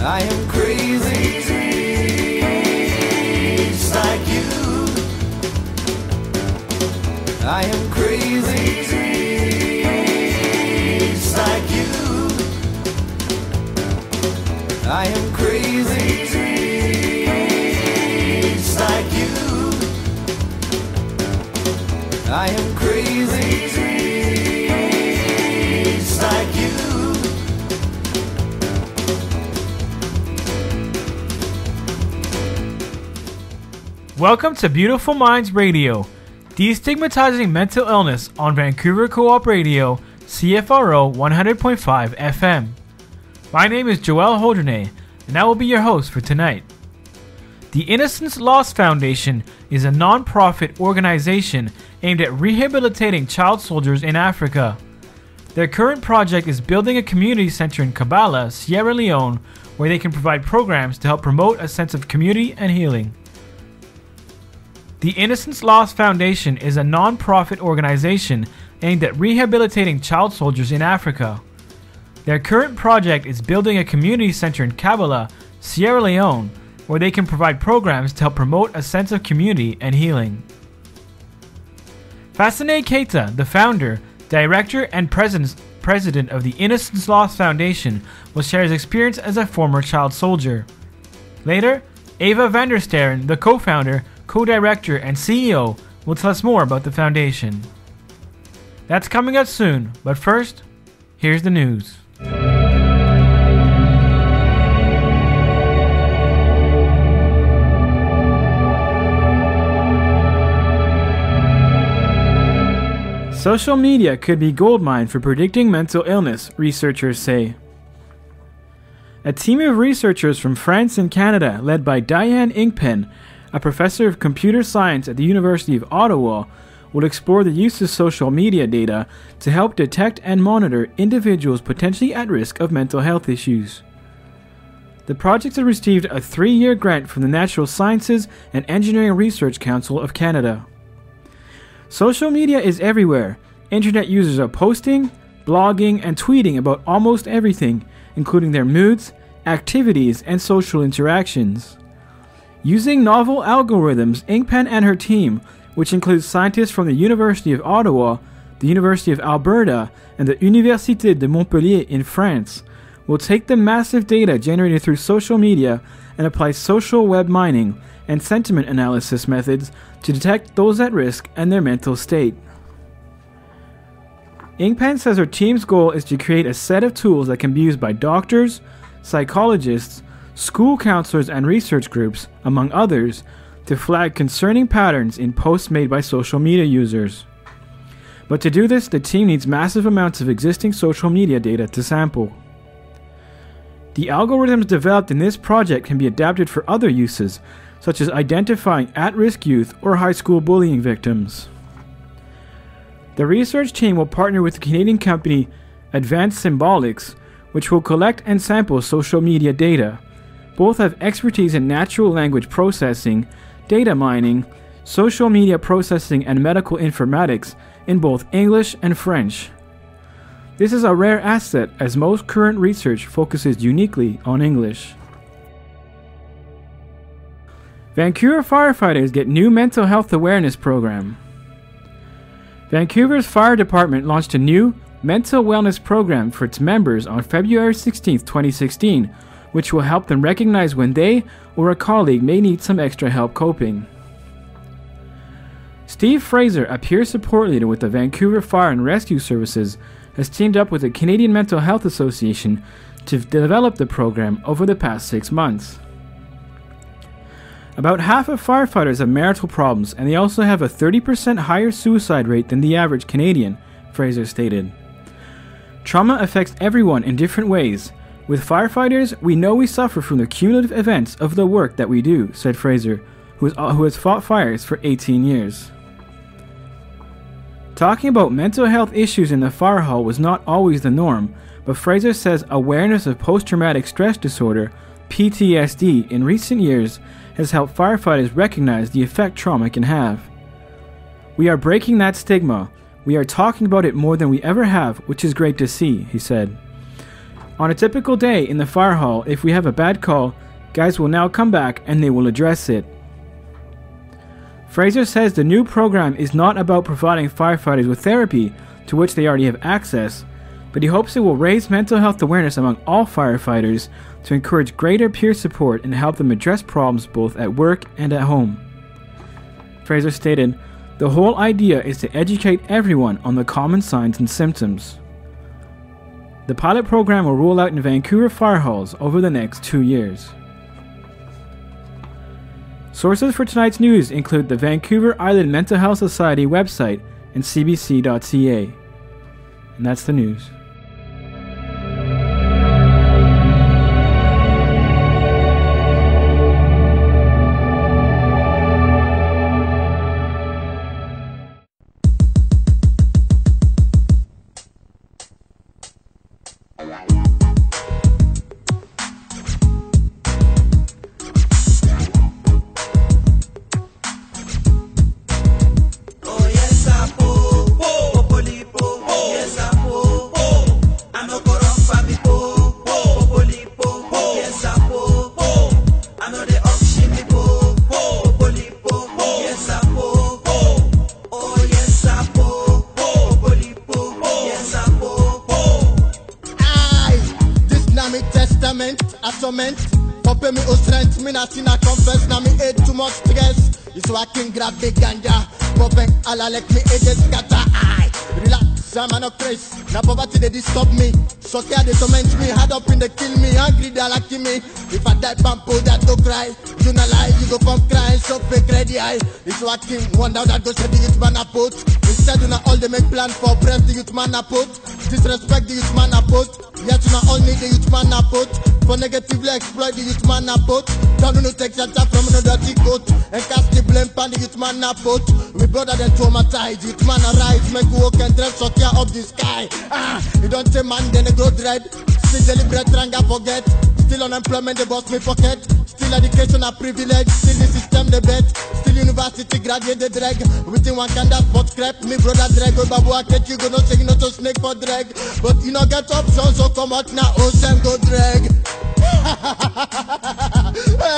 I am crazy, just like you. I am crazy, just like you. I am crazy, just like you. I am crazy, just like you. Welcome to Beautiful Minds Radio, destigmatizing mental illness on Vancouver Co-op Radio, CFRO 100.5 FM. My name is Joel Holdernay, and I will be your host for tonight. The Innocence Lost Foundation is a non-profit organization aimed at rehabilitating child soldiers in Africa. Their current project is building a community center in Kampala, Sierra Leone, where they can provide programs to help promote a sense of community and healing. The Innocence Lost Foundation is a non-profit organization aimed at rehabilitating child soldiers in Africa. Their current project is building a community center in Kampala, Sierra Leone, where they can provide programs to help promote a sense of community and healing. Fazineh Keita, the founder, director, and president of the Innocence Lost Foundation, will share his experience as a former child soldier. Later, Eva van der Sterren, the co-founder, co-director, and CEO, will tell us more about the foundation. That's coming up soon, but first, here's the news. Social media could be goldmine for predicting mental illness, researchers say. A team of researchers from France and Canada, led by Diane Inkpen, a professor of computer science at the University of Ottawa, will explore the use of social media data to help detect and monitor individuals potentially at risk of mental health issues. The project has received a 3-year grant from the Natural Sciences and Engineering Research Council of Canada. Social media is everywhere. Internet users are posting, blogging, and tweeting about almost everything, including their moods, activities, and social interactions. Using novel algorithms, Inkpen and her team, which includes scientists from the University of Ottawa, the University of Alberta, and the Université de Montpellier in France, will take the massive data generated through social media and apply social web mining and sentiment analysis methods to detect those at risk and their mental state. Inkpen says her team's goal is to create a set of tools that can be used by doctors, psychologists, school counselors, and research groups, among others, to flag concerning patterns in posts made by social media users. But to do this, the team needs massive amounts of existing social media data to sample. The algorithms developed in this project can be adapted for other uses, such as identifying at-risk youth or high school bullying victims. The research team will partner with the Canadian company Advanced Symbolics, which will collect and sample social media data. Both have expertise in natural language processing, data mining, social media processing, and medical informatics in both English and French. This is a rare asset, as most current research focuses uniquely on English. Vancouver firefighters get new mental health awareness program. Vancouver's fire department launched a new mental wellness program for its members on February 16, 2016, which will help them recognize when they or a colleague may need some extra help coping. Steve Fraser, a peer support leader with the Vancouver Fire and Rescue Services, has teamed up with the Canadian Mental Health Association to develop the program over the past 6 months. About half of firefighters have marital problems, and they also have a 30% higher suicide rate than the average Canadian, Fraser stated. Trauma affects everyone in different ways. With firefighters, we know we suffer from the cumulative events of the work that we do, said Fraser, who has fought fires for 18 years. Talking about mental health issues in the fire hall was not always the norm, but Fraser says awareness of post-traumatic stress disorder, PTSD, in recent years has helped firefighters recognize the effect trauma can have. We are breaking that stigma. We are talking about it more than we ever have, which is great to see, he said. On a typical day in the fire hall, if we have a bad call, guys will now come back and they will address it. Fraser says the new program is not about providing firefighters with therapy, to which they already have access, but he hopes it will raise mental health awareness among all firefighters to encourage greater peer support and help them address problems both at work and at home. Fraser stated, "The whole idea is to educate everyone on the common signs and symptoms." The pilot program will roll out in Vancouver fire halls over the next 2 years. Sources for tonight's news include the Vancouver Island Mental Health Society website and cbc.ca. And that's the news. Grab big ganja, popping alla like me it is scatter. I relax, I'm an oppress. Now poverty they disturb me. So care they torment me, hard up in they kill me, hungry they like me. If I die bamboo that go cry, you not lie, you go from crying, so fake ready eye. It's working, one down that goes to the youth man a put. Instead you not all they make plan for breath the youth man a put. Disrespect the youth man a put. Yet you not all need the youth man a put. For negatively exploit the youth man a put. Don't no take shelter from no dirty coat. And cast the blame pan the youth man a put. We brother then traumatized, youth man arise, make walk and drive so care up the sky. You don't say man then they grow dread. Still deliberate ranga forget. Still unemployment they bust me pocket. Still education a privilege. Still the system they bet. Still university graduate they drag. Within one kind of spot crap. Me brother drag. Oh babu I catch you go no say you no to snake for drag. But you no get options so come out now. Oh them go drag.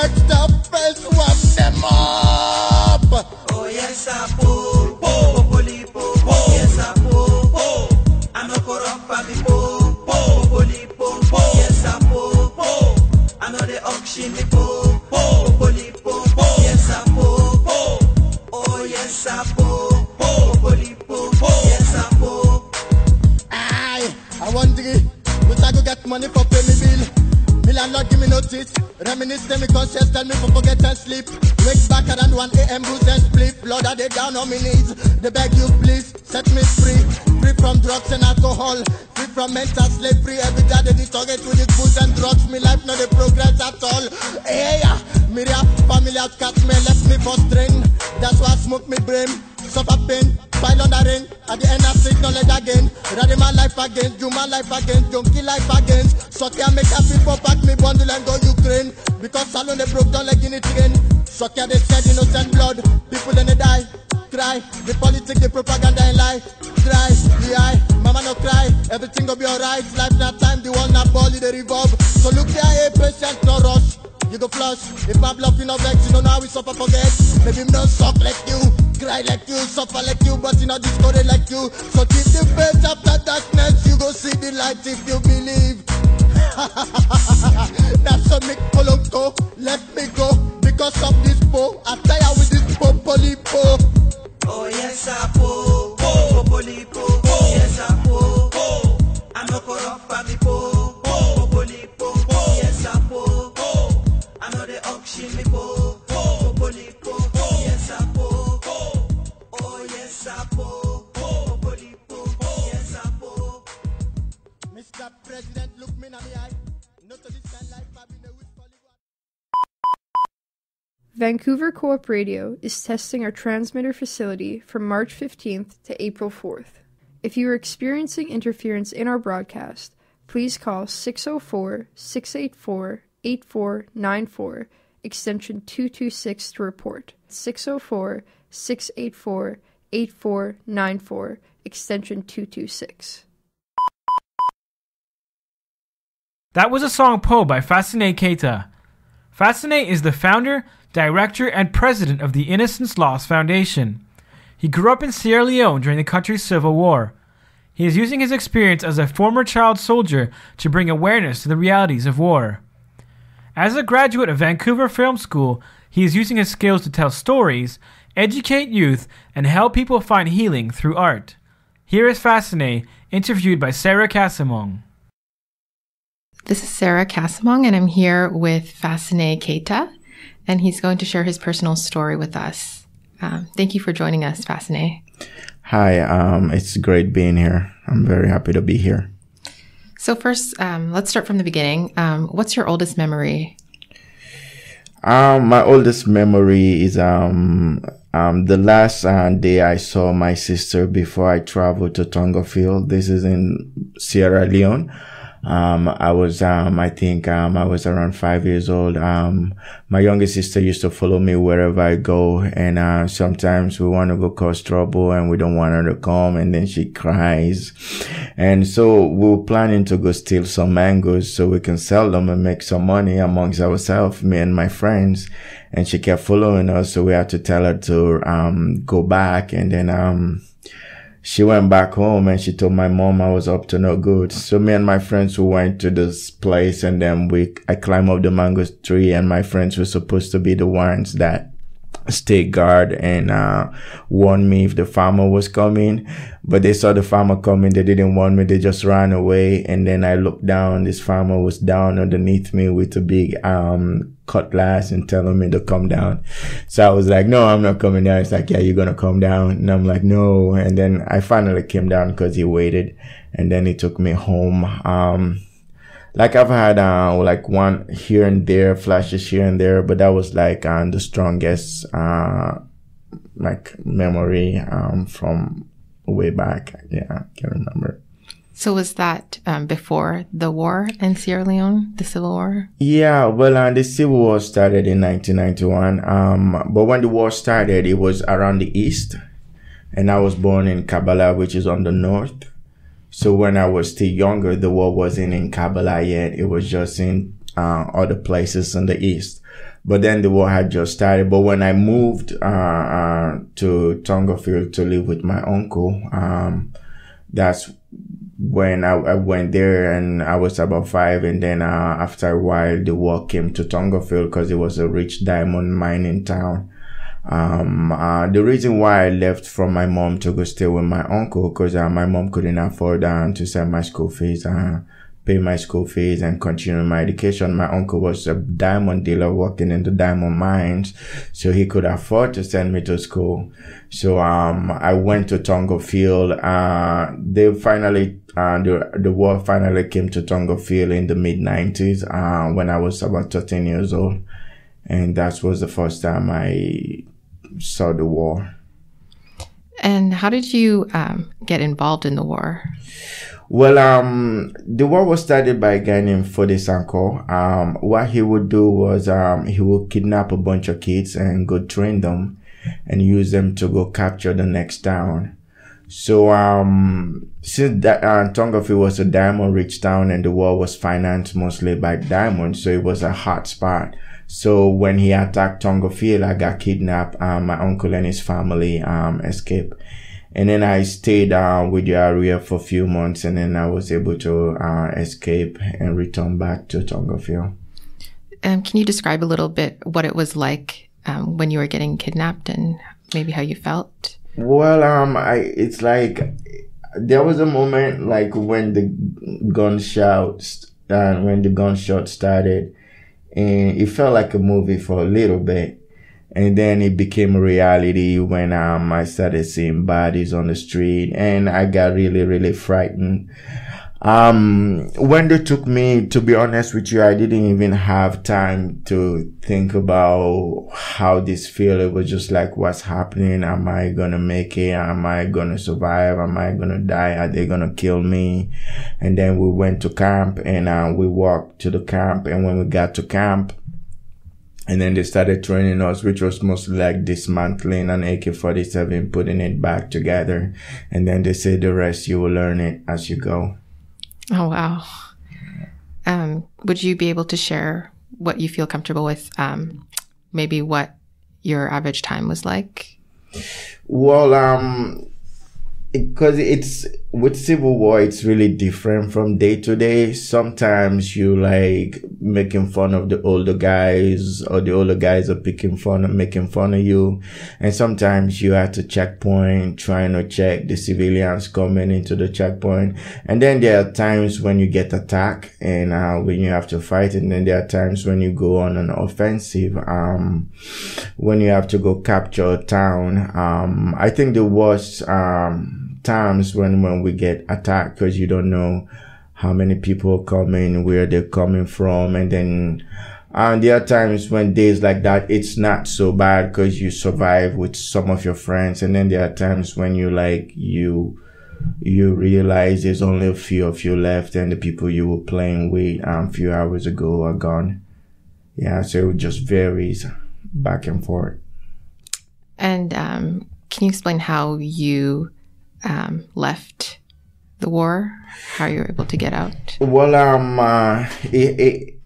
Extra face one them up. Oh yes I po po poli po yes I po I'm no corrupt family po poli po yes I po I'm no the auction po poli po yes I po oh yes I po poli po yes I po. I wonder if I go get money for pay me bill. Me landlord give me notice. Reminisce me conscious, tell me for forget and sleep. Wake back around 1 a.m. booze and split. Blood are they down on me knees. They beg you please, set me free. Free from drugs and alcohol. Free from mental slavery. Every day they target with the food and drugs. Me life not the progress at all. Hey, me rap family outcast me left me for strain. That's why I smoke me brain. Suffer pain, pile on the rain. At the end I signal it again. Rather my life against, do my life against, junkie life against. So can make a people pack me bundle and go Ukraine. Because salon they broke down like in a train. So can they shed innocent blood. People then they die, cry. The politics, the propaganda and lie. Cry, the eye, mama no cry. Everything go be alright. Life not time, the one not ball, they revolve. So look there, hey, patient, no rush. You go flush. If my bluff you no vex, you don't know how we suffer forget. Maybe me no suck like you, cry like you, suffer like you, but you not discouraged like you. So keep the faith after darkness, you go see the light if you believe. That's what make Colombo let me go because of this po. I tire with this popoli po. Oh yes I po poli po yes I po I'm no corrupt family po poli po yes I po I'm no the auction me po poli po yes I po oh yes I po poli po yes I po. Mr. President, look me in the eye. Not to this kind life I've been a with Vancouver Co-op Radio is testing our transmitter facility from March 15th to April 4th. If you are experiencing interference in our broadcast, please call 604-684-8494, extension 226 to report. 604-684-8494, extension 226. That was a song Po by Fazineh Keita. Fazineh is the founder, director, and president of the Innocence Lost Foundation. He grew up in Sierra Leone during the country's civil war. He is using his experience as a former child soldier to bring awareness to the realities of war. As a graduate of Vancouver Film School, he is using his skills to tell stories, educate youth, and help people find healing through art. Here is Fazineh, interviewed by Sarah Casamong. This is Sarah Casamong, and I'm here with Fazineh Keita, and he's going to share his personal story with us. Thank you for joining us, Fazineh. Hi, it's great being here. I'm very happy to be here. So first, let's start from the beginning. What's your oldest memory? My oldest memory is the last day I saw my sister before I traveled to Tongafield. This is in Sierra Leone. I was around 5 years old. My youngest sister used to follow me wherever I go. And, sometimes we want to go cause trouble and we don't want her to come. And then she cries. And so we were planning to go steal some mangoes so we can sell them and make some money amongst ourselves, me and my friends. And she kept following us. So we had to tell her to, go back. And then, she went back home and she told my mom I was up to no good. So me and my friends we went to this place and then I climbed up the mango tree and my friends were supposed to be the ones that stay guard and warn me if the farmer was coming. But they saw the farmer coming. They didn't warn me. They just ran away. And then I looked down. This farmer was down underneath me with a big cutlass and telling me to come down. So I was like, no, I'm not coming down. It's like, yeah, you're going to come down. And I'm like, no. And then I finally came down because he waited. And then he took me home. Like I've had like one here and there, flashes here and there, but that was like the strongest like memory from way back. Yeah, I can remember. So was that before the war in Sierra Leone, the Civil War? Yeah, well, the Civil War started in 1991. But when the war started, it was around the east, and I was born in Kabbalah, which is on the north. So when I was still younger, the war wasn't in Kabbalah yet. It was just in other places in the east. But then the war had just started. But when I moved to Tongafield to live with my uncle, that's when I went there and I was about 5. And then after a while, the war came to Tongafield because it was a rich diamond mining town. The reason why I left from my mom to go stay with my uncle, because my mom couldn't afford to send my school fees, pay my school fees and continue my education. My uncle was a diamond dealer working in the diamond mines, so he could afford to send me to school. So I went to Tongafield. They finally the war finally came to Tongafield in the mid-90s when I was about 13 years old, and that was the first time I saw the war. And how did you get involved in the war? Well, the war was started by a guy named Fode Sanko. What he would do was he would kidnap a bunch of kids and go train them and use them to go capture the next town. So since that Tongafield was a diamond rich town and the war was financed mostly by diamonds, so it was a hot spot. So when he attacked Tongafield, I got kidnapped. My uncle and his family escaped. And then I stayed with the area for a few months, and then I was able to escape and return back to Tongafield. Can you describe a little bit what it was like when you were getting kidnapped and maybe how you felt? Well, it's like there was a moment like when the gunshot started, and it felt like a movie for a little bit. And then it became a reality when I started seeing bodies on the street, and I got really, really frightened. When they took me, to be honest with you, I didn't even have time to think about how this feel. It was just like, what's happening? Am I gonna make it? Am I gonna survive? Am I gonna die? Are they gonna kill me? And then we went to camp, and we walked to the camp, and when we got to camp, and then they started training us, which was mostly like dismantling an AK-47, putting it back together. And then they said the rest, you will learn it as you go. Oh, wow. Would you be able to share what you feel comfortable with, maybe what your average time was like? Well, because it's with Civil War, it's really different from day to day. Sometimes you like making fun of the older guys, or the older guys are making fun of you. And sometimes you at the checkpoint trying to check the civilians coming into the checkpoint. And then there are times when you get attacked and when you have to fight. And then there are times when you go on an offensive, when you have to go capture a town. I think the worst times when we get attacked, because you don't know how many people are coming, where they're coming from. And then there are times when days like that, it's not so bad because you survive with some of your friends. And then there are times when you realize there's only a few of you left, and the people you were playing with a few hours ago are gone. Yeah, so it just varies back and forth. And can you explain how you left the war, how you were able to get out? Well,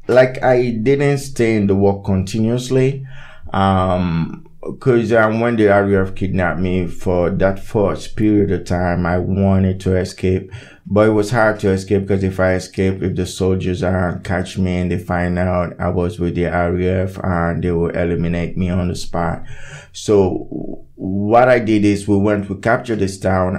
like I didn't stay in the war continuously, because when the RAF kidnapped me, for that first period of time, I wanted to escape, but it was hard to escape, because if I escape, if the soldiers catch me and they find out I was with the RAF, they will eliminate me on the spot. So what I did is we captured this town,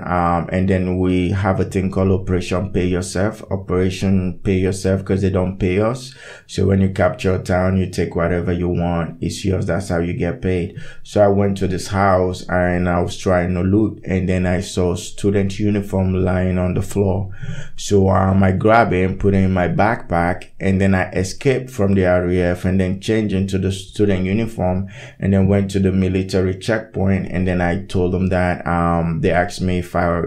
and then we have a thing called Operation Pay Yourself, because they don't pay us. So when you capture a town, you take whatever you want, it's yours, that's how you get paid. So I went to this house and I was trying to loot, and then I saw student uniform lying on the floor. So I grabbed it and put it in my backpack, and then I escaped from the RAF and then changed into the student uniform, and then went to the military checkpoint. And then I told them that they asked me if I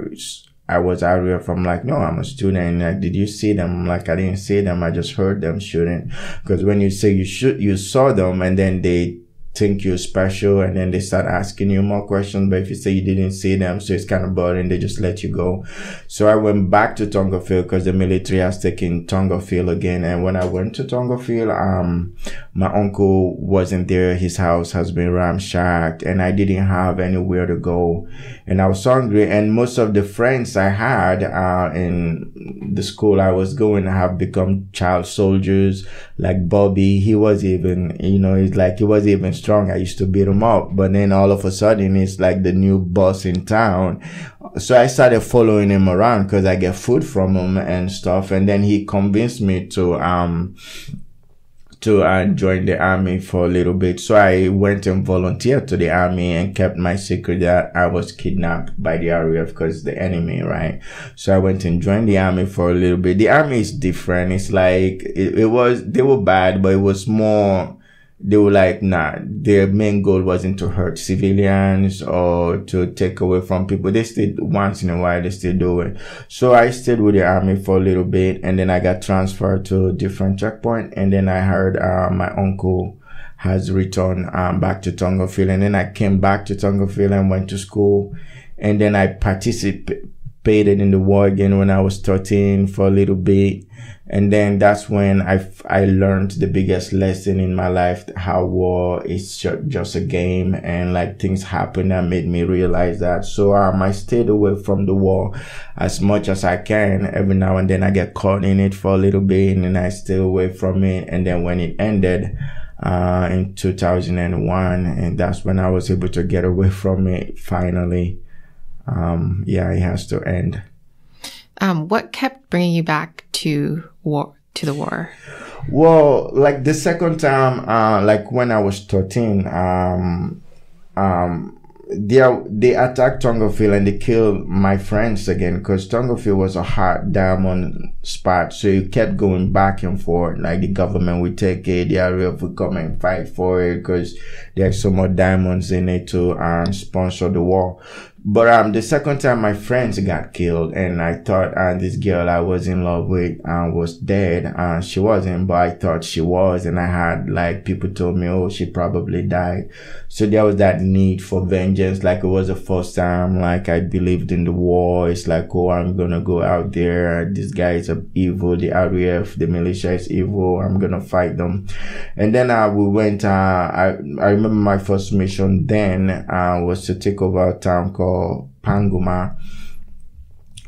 was RAF. I'm like, no, I'm a student. Like, did you see them? I'm like, I didn't see them, I just heard them shooting. Because when you say you saw them, and then they think you're special, and then they start asking you more questions. But if you say you didn't see them, so it's kind of boring, they just let you go. So I went back to Tongafield because the military has taken Tongafield again. And when I went to Tongafield, my uncle wasn't there. His house has been ramshacked, and I didn't have anywhere to go, and I was hungry. And most of the friends I had in the school I was going to have become child soldiers. Like Bobby, he was even, he's like, he was even strong. I used to beat him up, but then all of a sudden he's like the new boss in town. So I started following him around because I get food from him and stuff. And then he convinced me to join the army for a little bit. So I went and volunteered to the army and kept my secret that I was kidnapped by the RAF because the enemy, right? So I went and joined the army for a little bit. The army is different. It's like, they were bad, but it was more, they were like, nah, their main goal wasn't to hurt civilians or to take away from people. They still, once in a while, they still do it. So I stayed with the army for a little bit, and then I got transferred to a different checkpoint. And then I heard, my uncle has returned, back to Tongafield. And then I came back to Tongafield and went to school. And then I participated in the war again when I was 13 for a little bit. And then that's when I learned the biggest lesson in my life, how war is just a game, and like things happen that made me realize that. So I stayed away from the war as much as I can. Every now and then I get caught in it for a little bit, and then I stay away from it. And then when it ended in 2001, and that's when I was able to get away from it finally. It has to end. What kept bringing you back to the war? Well, like the second time, like when I was 13, they attacked Tongafield and they killed my friends again, because Tongafield was a hot diamond spot. So it kept going back and forth. Like the government would take it, the RAF would come and fight for it because there's so much diamonds in it to sponsor the war. But the second time my friends got killed, and I thought this girl I was in love with was dead. She wasn't, but I thought she was, and I had like people told me, oh, she probably died. So there was that need for vengeance. Like it was the first time like I believed in the war. It's like, oh, I'm gonna go out there. These guys evil, the RAF, the militia is evil, I'm gonna fight them. And then we went, I remember my first mission then was to take over a town called Panguma.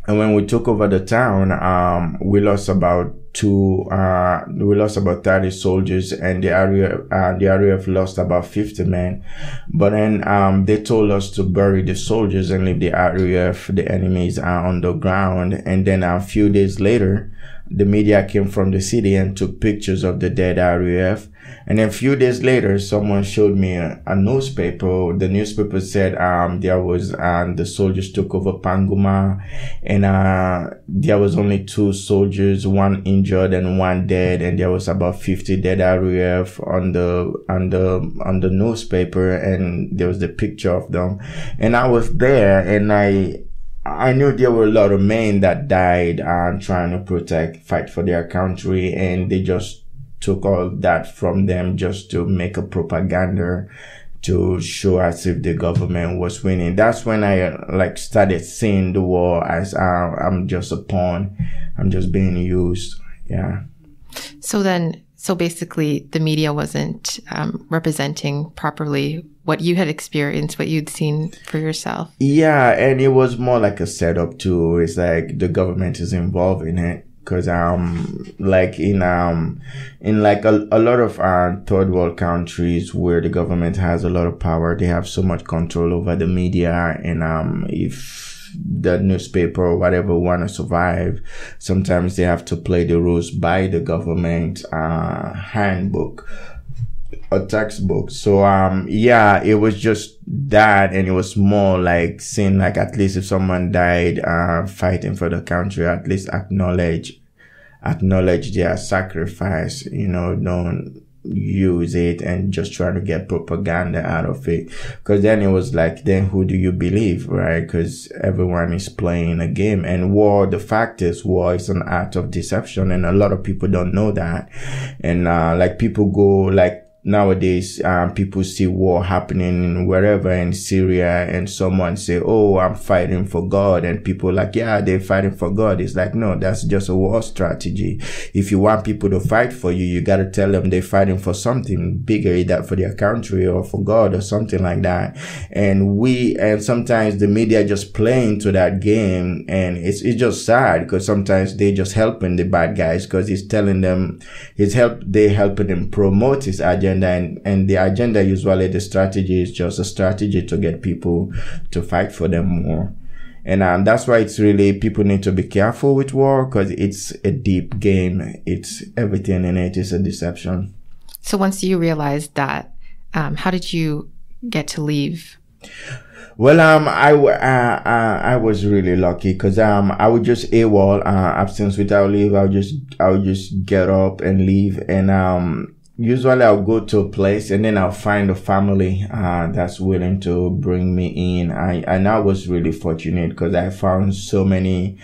And when we took over the town, we lost about 30 soldiers, and the RAF lost about 50 men. But then they told us to bury the soldiers and leave the RAF, the enemies, on the ground. And then a few days later, the media came from the city and took pictures of the dead RAF. And then a few days later, someone showed me a newspaper. The newspaper said there was the soldiers took over Panguma, and there was only 2 soldiers, 1 injured and 1 dead, and there was about 50 dead RAF on the newspaper, and there was the picture of them. And I was there, and I knew there were a lot of men that died trying to fight for their country, and they just took all that from them just to make a propaganda to show as if the government was winning. That's when I started seeing the war as I'm just a pawn. I'm just being used. Yeah. So basically the media wasn't representing properly what you had experienced, what you'd seen for yourself. Yeah, and it was more like a setup too. It's like the government is involved in it. Cause, like in like a lot of, third world countries where the government has a lot of power, they have so much control over the media. And, if the newspaper or whatever want to survive, sometimes they have to play the rules by the government, handbook or textbook. So, yeah, it was just that, and it was more like seeing, like, at least if someone died, fighting for the country, at least acknowledge their sacrifice, don't use it and just try to get propaganda out of it. Cause then it was like, then who do you believe, right? Cause everyone is playing a game, and the fact is war is an art of deception, and a lot of people don't know that. And, people go, nowadays, people see war happening wherever in Syria, and someone say, "Oh, I'm fighting for God," and people yeah, they're fighting for God. It's like, no, that's just a war strategy. If you want people to fight for you, you got to tell them they're fighting for something bigger, either for their country or for God or something like that. And sometimes the media just play into that game, and it's just sad, because sometimes they just helping the bad guys, because he's telling them they're helping him promote his agenda. And the agenda, usually the strategy is just a strategy to get people to fight for them more. And that's why it's really, people need to be careful with war, because it's a deep game. It's everything in it is a deception. So once you realized that, how did you get to leave? Well, I was really lucky, because I would just AWOL, absence without leave. I would just get up and leave, and usually I'll go to a place, and then I'll find a family that's willing to bring me in. And I was really fortunate, because I found so many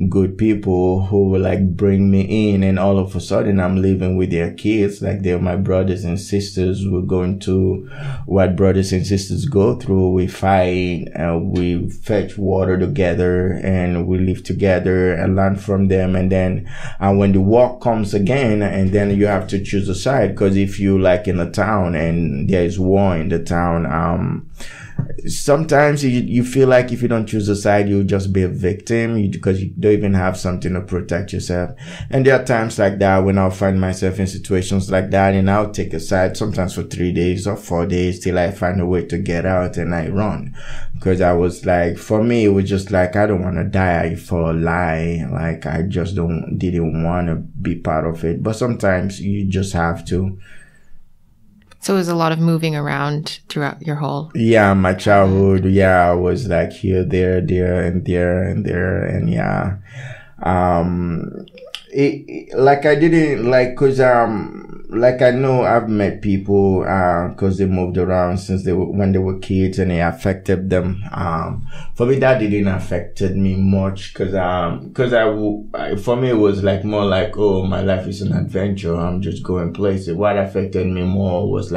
good people who would bring me in, and all of a sudden I'm living with their kids. They're my brothers and sisters. We're going to what brothers and sisters go through. We fight, we fetch water together, and we live together and learn from them. And then when the war comes again, and then you have to choose a side, because if you in a town and there is war in the town, sometimes you feel like if you don't choose a side, you'll just be a victim, because you don't even have something to protect yourself. And there are times like that when I'll find myself in situations like that, and I'll take a side sometimes for 3 days or 4 days till I find a way to get out, and I run. Because I was for me, it was just I don't want to die for a lie. I just didn't want to be part of it. But sometimes you just have to. So it was a lot of moving around throughout your whole... Yeah, my childhood. Yeah, I was here, there, and there, and there. And yeah. I didn't cause I know I've met people cause they moved around since when they were kids, and it affected them. For me that didn't affected me much, cause for me it was more oh, my life is an adventure, I'm just going places. What affected me more was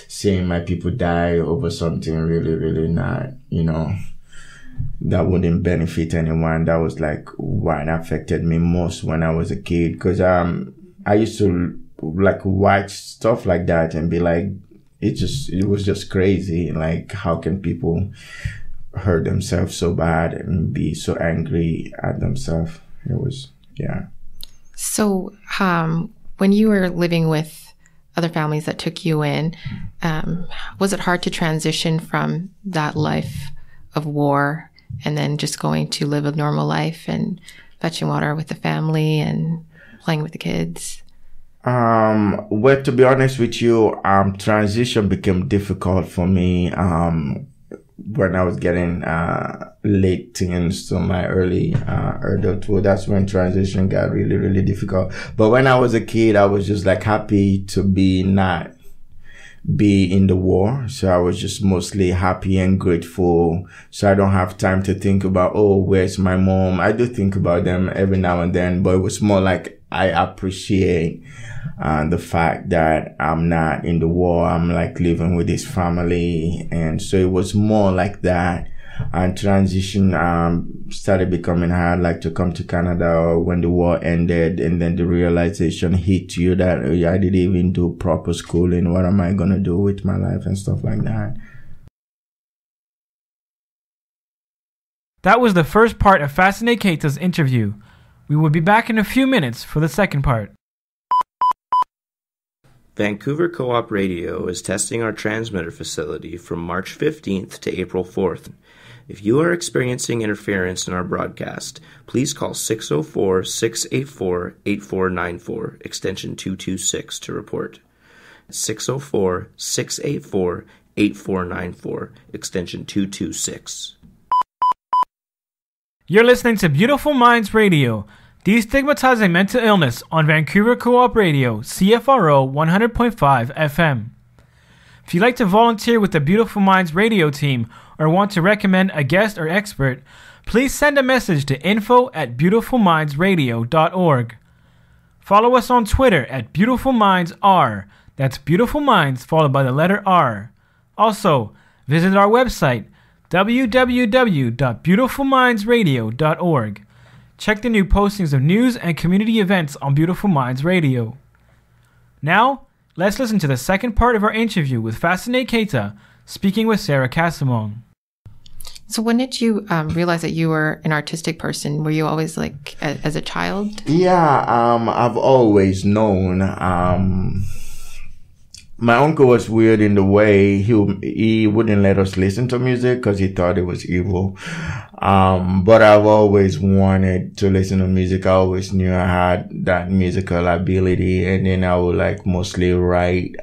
seeing my people die over something really, really not, that wouldn't benefit anyone. That was like what affected me most when I was a kid, because I used to like watch stuff like that and be like, it was just crazy. Like, how can people hurt themselves so bad and be so angry at themselves? It was, yeah. So when you were living with other families that took you in, was it hard to transition from that life of war and then just going to live a normal life and fetching water with the family and playing with the kids? Well, to be honest with you, transition became difficult for me when I was getting late teens to my early adulthood. That's when transition got really, really difficult. But when I was a kid, I was just like happy to not be in the war. So I was just mostly happy and grateful. So I don't have time to think about, oh, where's my mom? I do think about them every now and then, but it was more like I appreciate the fact that I'm not in the war. I'm like living with his family. And so it was more like that. And transition started becoming hard, like to come to Canada when the war ended, and then the realization hit you that I didn't even do proper schooling. What am I going to do with my life and stuff like that? That was the first part of Fazineh Keita's interview. We will be back in a few minutes for the second part. Vancouver Co-op Radio is testing our transmitter facility from March 15th to April 4th. If you are experiencing interference in our broadcast, please call 604-684-8494, extension 226 to report. 604-684-8494, extension 226. You're listening to Beautiful Minds Radio, destigmatizing mental illness on Vancouver Co-op Radio, CFRO 100.5 FM. If you'd like to volunteer with the Beautiful Minds Radio team or want to recommend a guest or expert, please send a message to info@beautifulmindsradio.org. Follow us on Twitter at BeautifulMindsR. That's Beautiful Minds followed by the letter R. Also, visit our website, www.beautifulmindsradio.org. Check the new postings of news and community events on Beautiful Minds Radio. Now, let's listen to the second part of our interview with Fazineh Keita, speaking with Sarah Casamong. So when did you realize that you were an artistic person? Were you always like as a child? Yeah, I've always known. My uncle was weird in the way he wouldn't let us listen to music because he thought it was evil. But I've always wanted to listen to music. I always knew I had that musical ability, and then I would like mostly write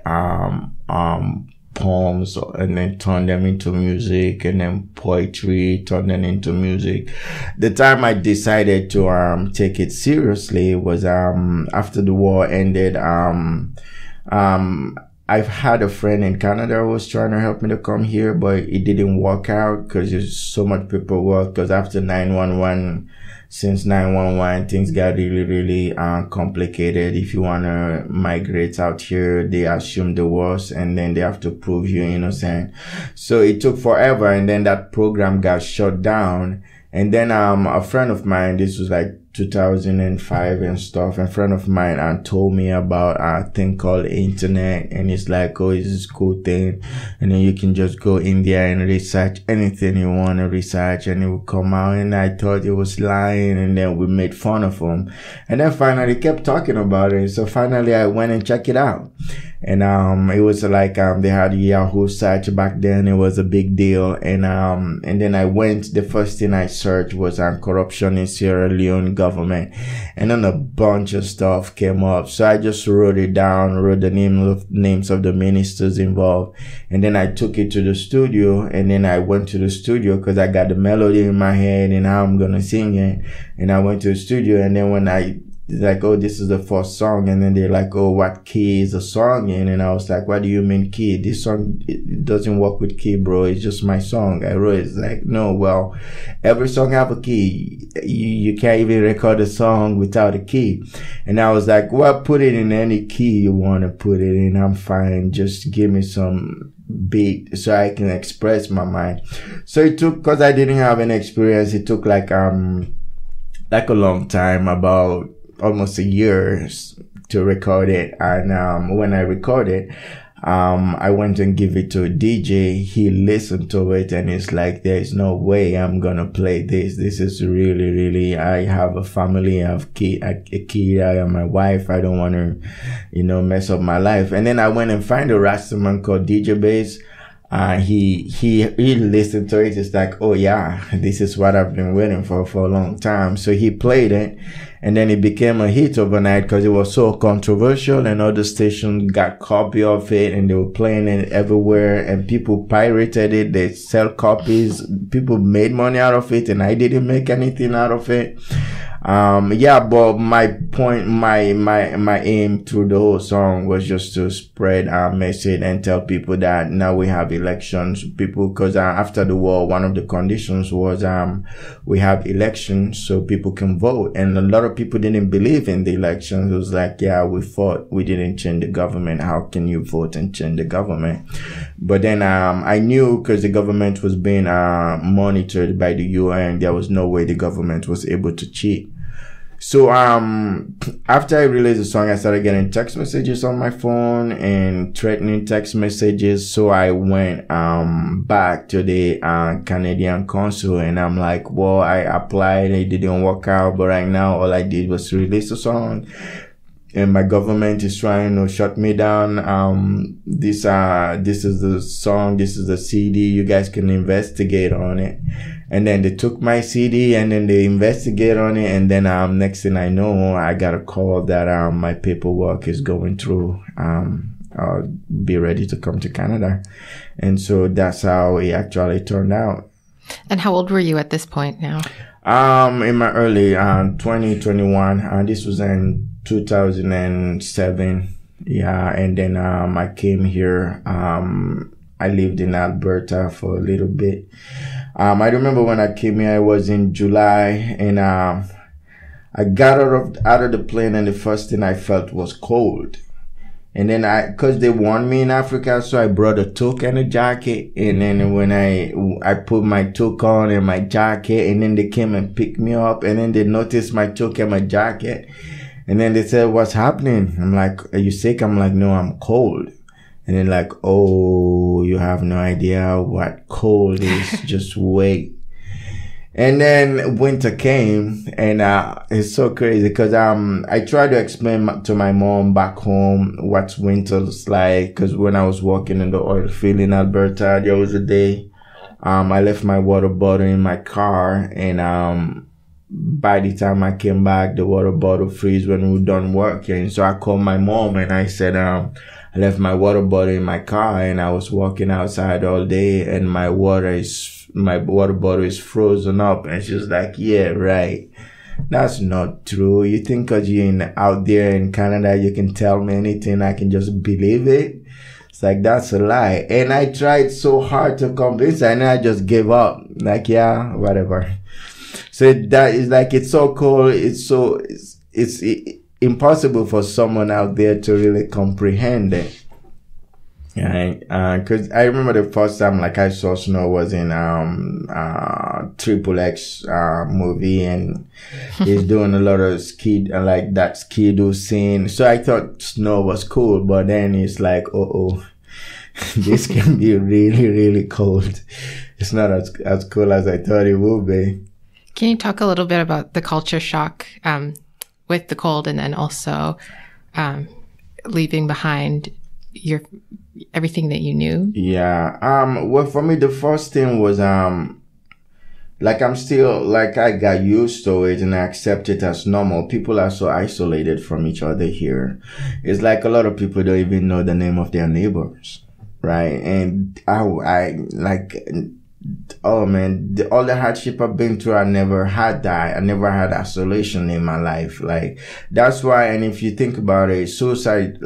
poems and then turn them into music, and then poetry, turn them into music. The time I decided to take it seriously was after the war ended. I've had a friend in Canada who was trying to help me to come here, but it didn't work out because there's so much paperwork. Because after 911, since 911, things got really, really complicated. If you want to migrate out here, they assume the worst, and then they have to prove you're innocent. So it took forever, and then that program got shut down. And then a friend of mine, this was like 2005 and stuff, a friend of mine told me about a thing called internet, and it's like, oh, it's this cool thing, and then you can just go in there and research anything you want to research, and it will come out. And I thought it was lying, and then we made fun of him, and then finally kept talking about it. So finally I went and checked it out, and it was like they had Yahoo search back then. It was a big deal, and then I went. The first thing I searched was corruption in Sierra Leone government, and then a bunch of stuff came up. So I just wrote it down, wrote the names of the ministers involved, and then I took it to the studio. And then I went to the studio because I got the melody in my head and how I'm gonna sing it. And I went to the studio, and then when I like, oh, this is the first song. And then they're like, oh, what key is the song in? And I was like, what do you mean key? This song, it doesn't work with key, bro. It's just my song. I wrote it. It's like, no, well, every song have a key. You can't even record a song without a key. And I was like, well, put it in any key you want to put it in. I'm fine. Just give me some beat so I can express my mind. So it took, cause I didn't have any experience, it took like a long time, about almost a year to record it. And when I recorded, I went and give it to a DJ. He listened to it and it's like, there's no way I'm gonna play this. This is really, really, I have a family, I have a kid, I have my wife. I don't want to, mess up my life. And then I went and find a Rastaman called DJ Bass. He listened to it. It's like, oh yeah, this is what I've been waiting for a long time. So he played it, and then it became a hit overnight because it was so controversial, and other stations got copy of it and they were playing it everywhere, and people pirated it. They sell copies. People made money out of it, and I didn't make anything out of it. But my point, my aim through the whole song was just to spread our message and tell people that now we have elections. Cause after the war, one of the conditions was, we have elections so people can vote. And a lot of people didn't believe in the elections. It was like, yeah, we fought, we didn't change the government. How can you vote and change the government? But then, I knew, cause the government was being, monitored by the UN, there was no way the government was able to cheat. So, after I released the song, I started getting text messages on my phone and threatening text messages. So I went, back to the, Canadian consul, and I'm like, well, I applied, it didn't work out, but right now all I did was release the song. And my government is trying to shut me down. This is the song, this is the CD, you guys can investigate on it. And then they took my CD and then they investigate on it. And then, next thing I know, I got a call that, my paperwork is going through. I'll be ready to come to Canada. And so that's how it actually turned out. And how old were you at this point now? In my early, 2021, this was in 2007. Yeah. And then, I came here, I lived in Alberta for a little bit. I remember when I came here, I was in July, and I got out of the plane, and the first thing I felt was cold. And then cause they warned me in Africa, so I brought a toque and a jacket. And then when I put my toque on and my jacket, and then they came and picked me up, and then they noticed my toque and my jacket. And then they said, what's happening? I'm like, are you sick? I'm like, no, I'm cold. And then like, oh, you have no idea what cold is. Just wait. And then winter came, and it's so crazy because I tried to explain to my mom back home what winter's like. Because when I was working in the oil field in Alberta, there was a day I left my water bottle in my car, and by the time I came back, the water bottle freeze when we were done working. So I called my mom and I said, I left my water bottle in my car, and I was walking outside all day, and my water bottle is frozen up. And she's like, yeah, right. That's not true. You think cause you're out there in Canada, you can tell me anything, I can just believe it? It's like, that's a lie. And I tried so hard to convince her, and I just gave up. Like, yeah, whatever. So that is like, it's so cold. It's impossible for someone out there to really comprehend it. Yeah, cause I remember the first time like I saw snow was in Triple X movie, and he's doing a lot of like that ski-doo scene. So I thought snow was cool, but then it's like, this can be really, really cold. It's not as cool as I thought it would be. Can you talk a little bit about the culture shock with the cold, and then also leaving behind everything that you knew? Yeah. Well, for me, the first thing was like I'm still like I got used to it and I accept it as normal. People are so isolated from each other here. It's like a lot of people don't even know the name of their neighbors, right? And I like oh man, all the hardship I've been through, I never had that. I never had isolation in my life. Like, that's why, and if you think about it, suicide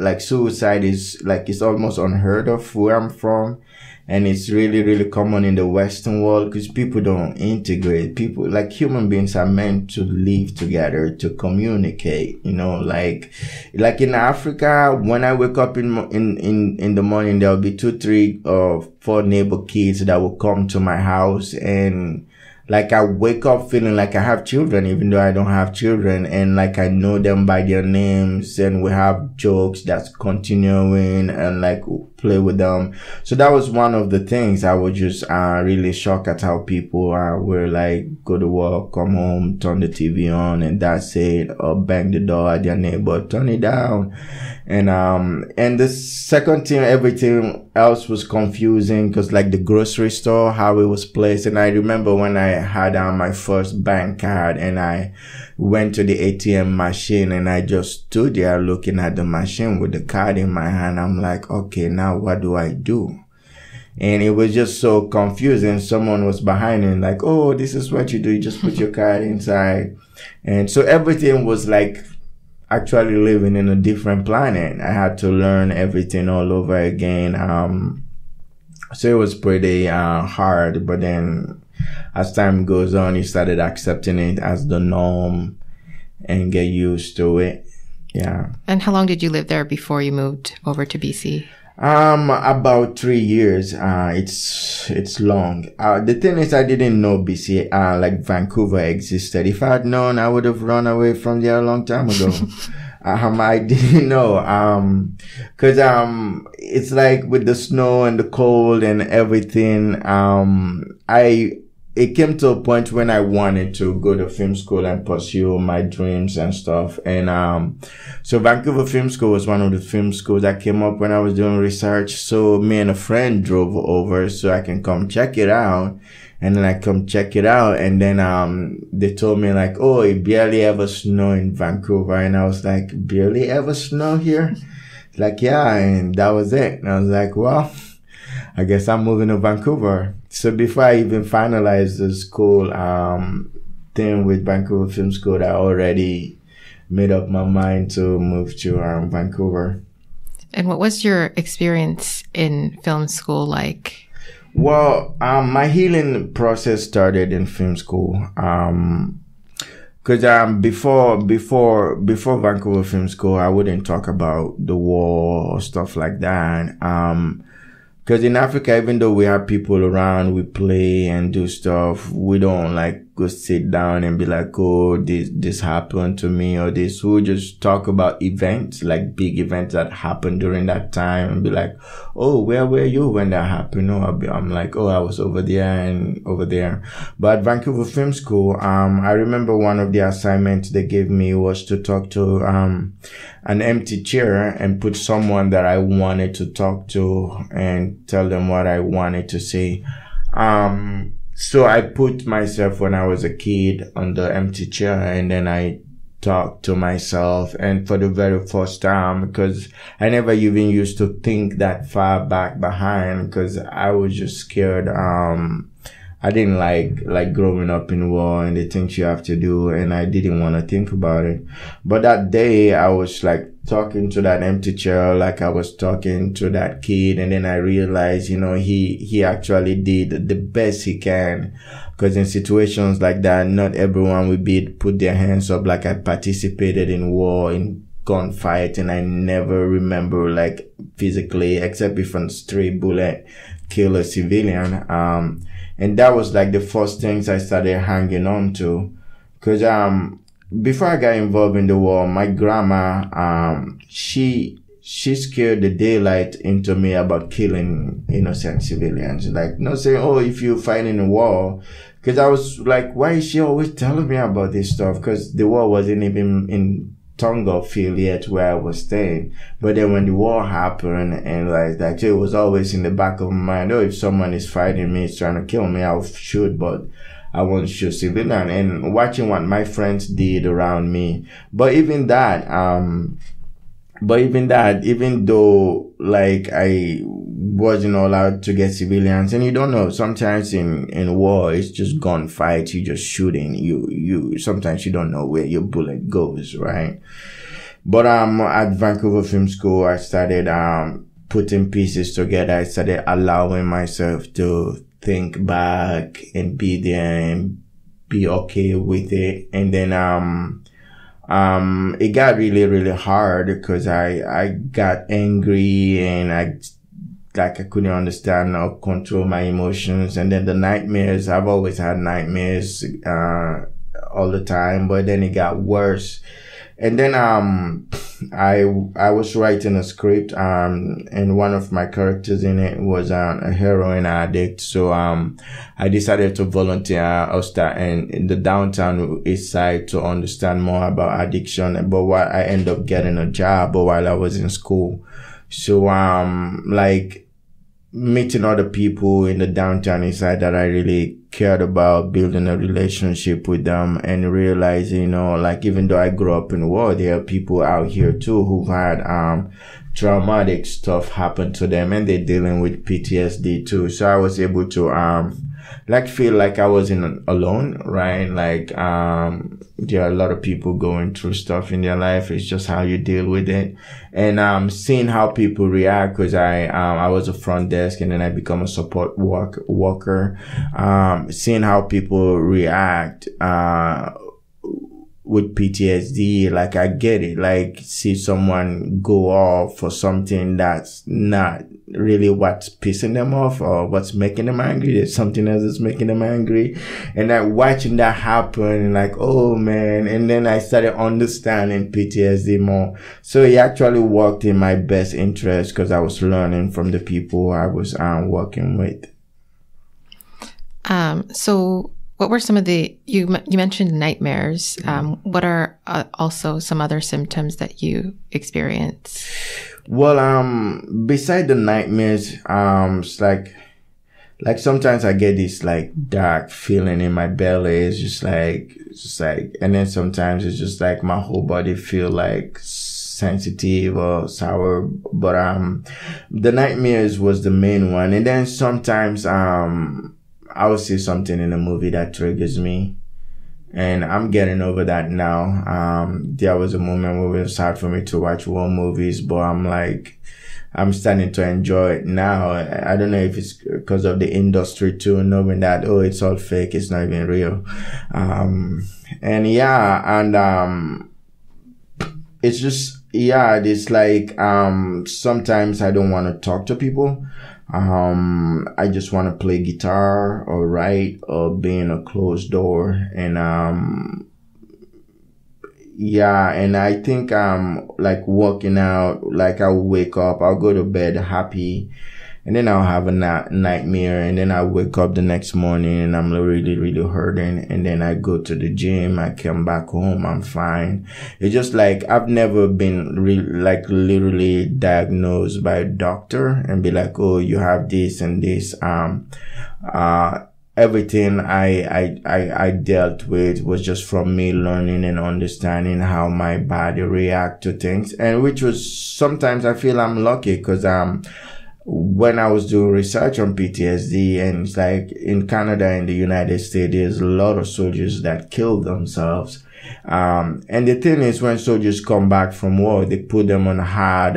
is like, it's almost unheard of where I'm from. And it's really, really common in the Western world because people don't integrate. People, like, human beings are meant to live together, to communicate, you know, like in Africa, when I wake up in the morning, there'll be 2, 3, or 4 neighbor kids that will come to my house, and like, I wake up feeling like I have children, even though I don't have children. And like, I know them by their names, and we have jokes that's continuing, and like, play with them. So that was one of the things. I was just really shocked at how people were like, go to work, come home, turn the TV on, and that's it, or bang the door at their neighbor, turn it down. And the second thing, everything else was confusing, because like the grocery store, how it was placed. And I remember when I had my first bank card, and I went to the ATM machine, and I just stood there looking at the machine with the card in my hand. I'm like, okay, now what do I do? And it was just so confusing. Someone was behind me like, oh, this is what you do. You just put your card inside. And so everything was like actually living in a different planet. I had to learn everything all over again. So it was pretty hard, but then as time goes on, you started accepting it as the norm and get used to it. Yeah. And how long did you live there before you moved over to BC? About 3 years. It's long. The thing is, I didn't know BC, like Vancouver existed. If I had known, I would have run away from there a long time ago. I didn't know. Cause, it's like with the snow and the cold and everything, it came to a point when I wanted to go to film school and pursue my dreams and stuff. And, so Vancouver Film School was one of the film schools that came up when I was doing research. So me and a friend drove over so I can come check it out. And then I come check it out. And then, they told me like, oh, it barely ever snow in Vancouver. And I was like, barely ever snow here? Like, yeah. And that was it. And I was like, well, I guess I'm moving to Vancouver. So before I even finalized the school thing with Vancouver Film School, I already made up my mind to move to Vancouver. And what was your experience in film school like? Well, my healing process started in film school. Cause, before Vancouver Film School, I wouldn't talk about the war or stuff like that. Cause in Africa, even though we have people around, we play and do stuff, we don't like go sit down and be like, oh, this happened to me or this. We just talk about events, like big events that happened during that time, and be like, oh, where were you when that happened? Oh, I'm like, oh, I was over there and over there. But at Vancouver Film School, I remember one of the assignments they gave me was to talk to, an empty chair and put someone that I wanted to talk to and tell them what I wanted to say. So I put myself when I was a kid on the empty chair, and then I talked to myself, and for the very first time, because I never even used to think that far back behind, because I was just scared. I didn't like growing up in war and the things you have to do, and I didn't want to think about it. But that day I was like talking to that empty chair, like I was talking to that kid, and then I realized, you know, he actually did the best he can. Because in situations like that, not everyone would put their hands up. Like, I participated in war, in gunfight, and I never remember like physically, except if a stray bullet kill a civilian. And that was like the first things I started hanging on to. Cause, before I got involved in the war, my grandma, she scared the daylight into me about killing innocent civilians. Like, not saying, oh, if you fight in a war. Cause I was like, why is she always telling me about this stuff? Cause the war wasn't even in Tonga field yet where I was staying. But then when the war happened, and like it was always in the back of my mind, oh, if someone is fighting me, is trying to kill me, I'll shoot, but I won't shoot civilian. And watching what my friends did around me. But even that, even though like I wasn't allowed to get civilians. And you don't know, sometimes in war, it's just gunfight, you just shooting. Sometimes you don't know where your bullet goes, right? But, at Vancouver Film School, I started, putting pieces together. I started allowing myself to think back and be there and be okay with it. And then, it got really, really hard because I got angry and I couldn't understand or control my emotions. And then the nightmares, I've always had nightmares, all the time, but then it got worse. And then, I was writing a script, and one of my characters in it was, a heroin addict. So, I decided to volunteer or start in the downtown east side to understand more about addiction. But while I ended up getting a job while I was in school. So, meeting other people in the downtown east side that I really cared about, building a relationship with them and realizing, even though I grew up in the world, there are people out here too who've had, traumatic stuff happen to them and they're dealing with PTSD too. So I was able to, feel like I wasn't alone, right? There are a lot of people going through stuff in their life. It's just how you deal with it. And, seeing how people react, cause I was a front desk and then I become a support worker. Seeing how people react, with PTSD, I get it. See someone go off for something that's not really what's pissing them off or what's making them angry. There's something else that's making them angry. And watching that happen, oh man. And then I started understanding PTSD more. So it actually worked in my best interest because I was learning from the people I was working with. So what were some of you mentioned nightmares. What are also some other symptoms that you experience? Well, beside the nightmares, it's sometimes I get this dark feeling in my belly. It's just and then sometimes it's just my whole body feel sensitive or sour. But, the nightmares was the main one. And then sometimes, I would see something in a movie that triggers me. And I'm getting over that now. There was a moment where it was hard for me to watch war movies, but I'm starting to enjoy it now. I don't know if it's because of the industry too, knowing that, it's all fake. It's not even real. It's just, it's sometimes I don't want to talk to people. I just want to play guitar or write or be in a closed door. And, and I think, working out, I'll wake up, I'll go to bed happy, and then I'll have a nightmare, and then I wake up the next morning and I'm really, really hurting. And then I go to the gym, I come back home, I'm fine. It's just I've never been literally diagnosed by a doctor and be oh, you have this and this. Everything I dealt with was just from me learning and understanding how my body react to things. And which was sometimes I feel I'm lucky because, when I was doing research on PTSD, and it's in Canada and the United States, there's a lot of soldiers that kill themselves. And the thing is, when soldiers come back from war, they put them on hard,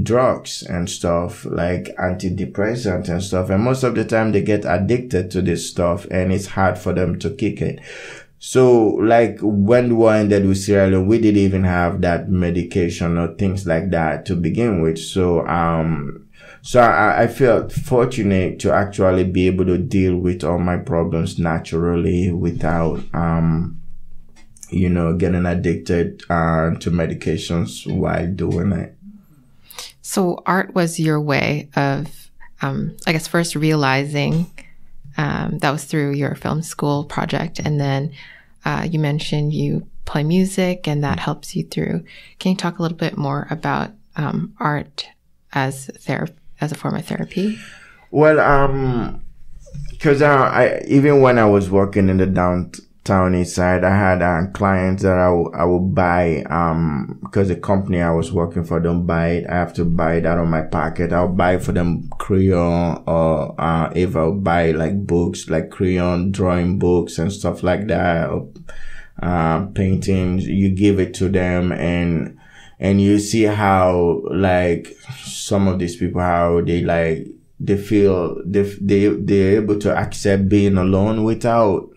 drugs and stuff, antidepressants and stuff. And most of the time they get addicted to this stuff and it's hard for them to kick it. So, when the war ended with Sierra Leone, we didn't even have that medication or things like that to begin with. So I felt fortunate to actually be able to deal with all my problems naturally without, getting addicted to medications while doing it. So art was your way of, first realizing, that was through your film school project. And then, you mentioned you play music and that helps you through. Can you talk a little bit more about, art as a form of therapy? Well, because even when I was working in the town inside. I had clients that I would buy, because the company I was working for don't buy it. I have to buy it out of my pocket. I'll buy for them crayon, or if I'll buy like books, like crayon drawing books and stuff like that, or paintings. You give it to them, and you see how like some of these people, how they feel they're able to accept being alone without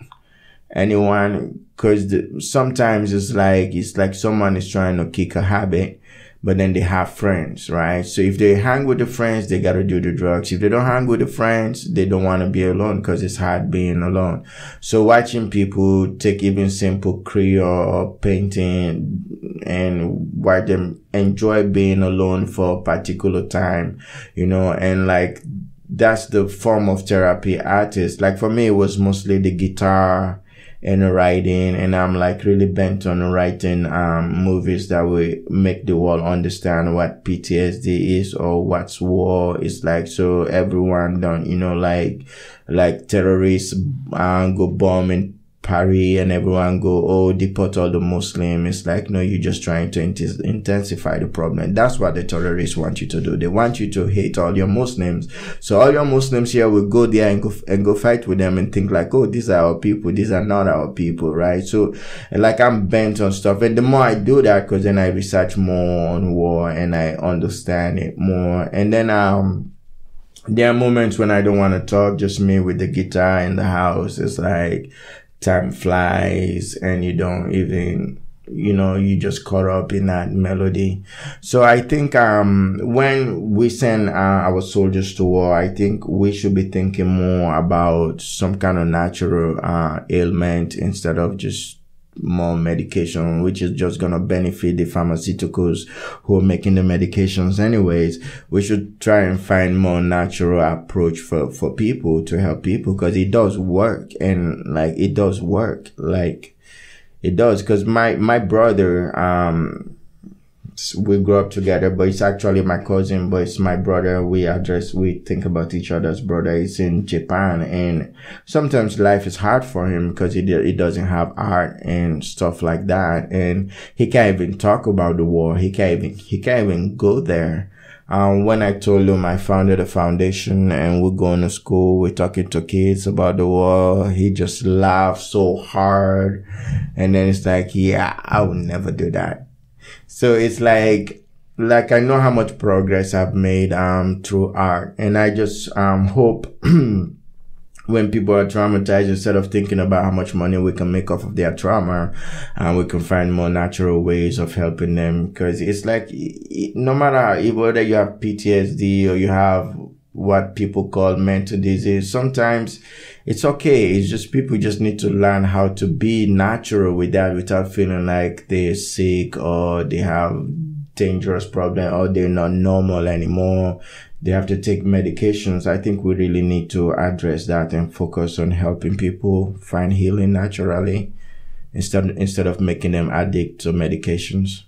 anyone, because sometimes it's like someone is trying to kick a habit, but then they have friends, right? So if they hang with the friends, they gotta do the drugs. If they don't hang with the friends, they don't want to be alone, because it's hard being alone. So watching people take even simple crayon or painting and watch them enjoy being alone for a particular time, and like that's the form of therapy artist. Like for me, it was mostly the guitar and writing, and I'm like really bent on writing movies that will make the world understand what PTSD is or what's war is like, so everyone don't like terrorists go bomb in Paris and everyone go, deport all the Muslims. It's like, no, you're just trying to intensify the problem. That's what the terrorists want you to do. They want you to hate all your Muslims. So all your Muslims here will go there and go fight with them and think like, these are our people. These are not our people, right? So like I'm bent on stuff. And the more I do that, because then I research more on war and I understand it more. And then, there are moments when I don't want to talk, just me with the guitar in the house. It's like, time flies and you don't even, you just caught up in that melody. So I think, when we send our soldiers to war, I think we should be thinking more about some kind of natural, ailment instead of just more medication, which is just going to benefit the pharmaceuticals who are making the medications anyways. We should try and find more natural approach for people, to help people, because it does work. And like it does work, like it does, because my brother, we grew up together, but it's actually my cousin, but it's my brother. We think about each other as brother. He's in Japan, and sometimes life is hard for him because he doesn't have art and stuff like that, and he can't even talk about the war. He can't even go there. When I told him I founded a foundation and we're going to school, we're talking to kids about the war, he just laughed so hard. And then it's like, yeah, I would never do that. So it's like I know how much progress I've made, through art. And I just, hope when people are traumatized, instead of thinking about how much money we can make off of their trauma, we can find more natural ways of helping them. Because it's like, no matter whether you have PTSD or you have what people call mental disease, sometimes it's okay. It's just people just need to learn how to be natural with that without feeling like they're sick or they have dangerous problem or they're not normal anymore. They have to take medications. I think we really need to address that and focus on helping people find healing naturally instead of making them addict to medications.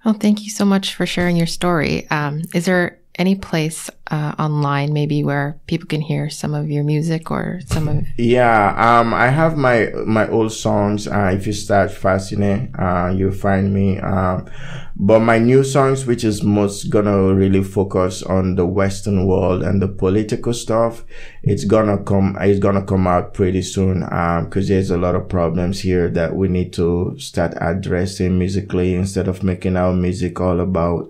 Well, thank you so much for sharing your story. Is there any place online maybe where people can hear some of your music or some of... Yeah, I have my old songs. If you search Fazineh, you'll find me. But my new songs, which is most gonna really focus on the Western world and the political stuff, it's gonna come out pretty soon. Cause there's a lot of problems here that we need to start addressing musically instead of making our music all about,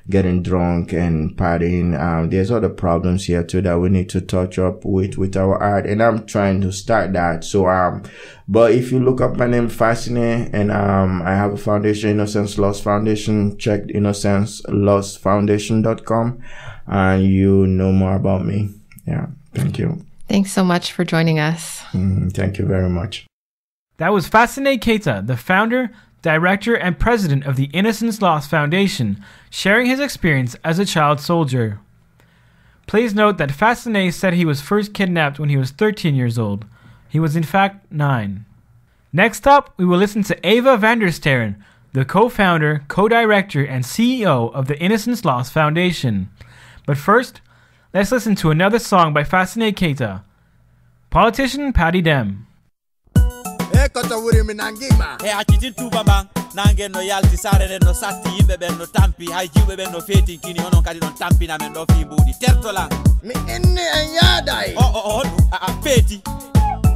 getting drunk and partying. There's other problems here too that we need to touch up with our art, and I'm trying to start that. So but if you look up my name Fazineh, and I have a foundation, Innocence Lost Foundation. Check innocencelostfoundation.com and you know more about me. Yeah, thank you. Thanks so much for joining us. Thank you very much. That was Fazineh Keita, the founder, director, and president of the Innocence Lost Foundation, sharing his experience as a child soldier. Please note that Fazineh said he was first kidnapped when he was 13 years old. He was in fact 9. Next up, we will listen to Ava Vandersteren, the co-founder, co-director, and CEO of the Innocence Lost Foundation. But first, let's listen to another song by Fazineh Keita, Politician Patty Dem. koto wuri mi nangima. He achitin tuba man nangen no yalti sarere no satti yimbe ben no tampi hay jibe ben no feti kini onon kadi non tampi na men do fi mbudi tertola Mi inni en yadai. Oh feti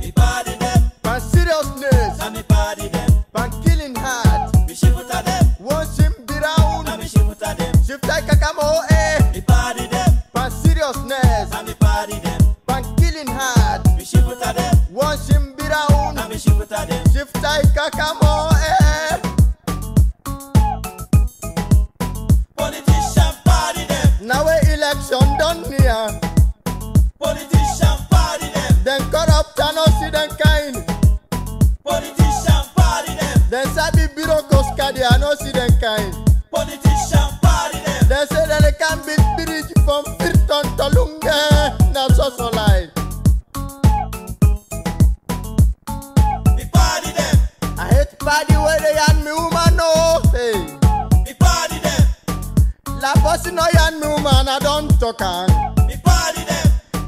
mi body them Pan seriousness. na mi body them Pan killing heart. mi shifuta them Once him be round. na mi shifuta them Shift like kakamo mi body them Pan seriousness. na mi body them Pan killing heart. mi shifuta them Once him be round. na mi shifuta them Shift like kakamo politician body them Now a election done here. politician body them Then corrupt and no see them kind. politician body them Then sabi bureaucrats kadi and no see them kind. politician body them They say that they can build bridge from Firton to Lunge. That's also lie. mi body them I hate party where they and me woman no. Hey, mi body them la boss no and me woman I don't talk on. mi body them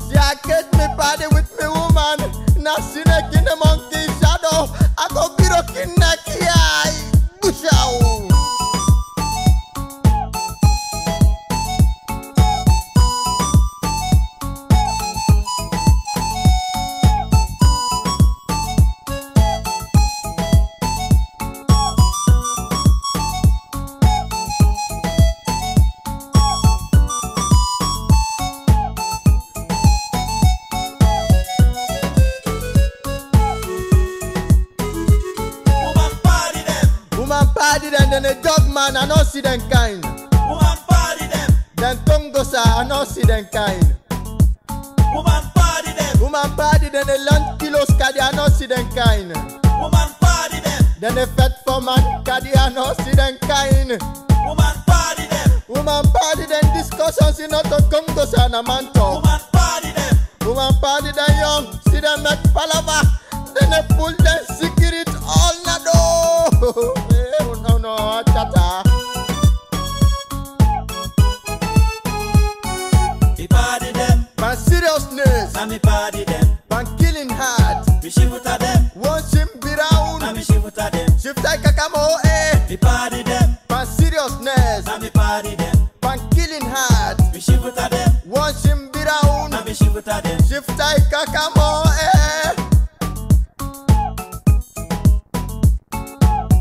See I get me party with me woman. Now see neck in the monkey shadow. I go be rocking neck yeah. Bush out. woman body them Woman party then a dog man I no see them kind. woman body them Then Tongosa I no see them kind. woman body them Woman party then a lunch kilos kadi I no see them kind. woman body them Then a fat for man kadi I no see them kind. woman body them Woman party then discussions in auto Congosa and a man talk. woman body them Woman party then young see them make palava. Then they pull them secret all na do. No tata. mi body them Man seriousness. na mi body them Man killing heart. mi shifuta them Once him be round. na mi shifuta them Shift like kakamo mi body them Man seriousness. na mi body them Man killing heart. mi shifuta them Once him be round. na mi shifuta them Shift like kakamo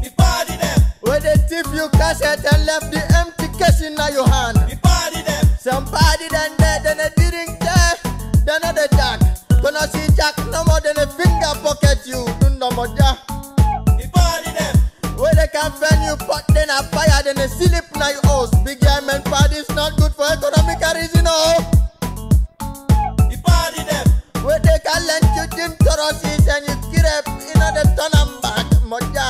mi body them Where they thief you cassette and left the empty case in your hand. mi body them Somebody then dead, then they didn't care. Then the jack. Gonna see jack no more than a finger pocket you. Do no more jack. mi body them Where they can fan you pot, then a fire, then a slip na your house. Big diamond party is not good for economic reason, oh. mi body them Where they can lend you gym currencies and you get up in the turn and back. Moja.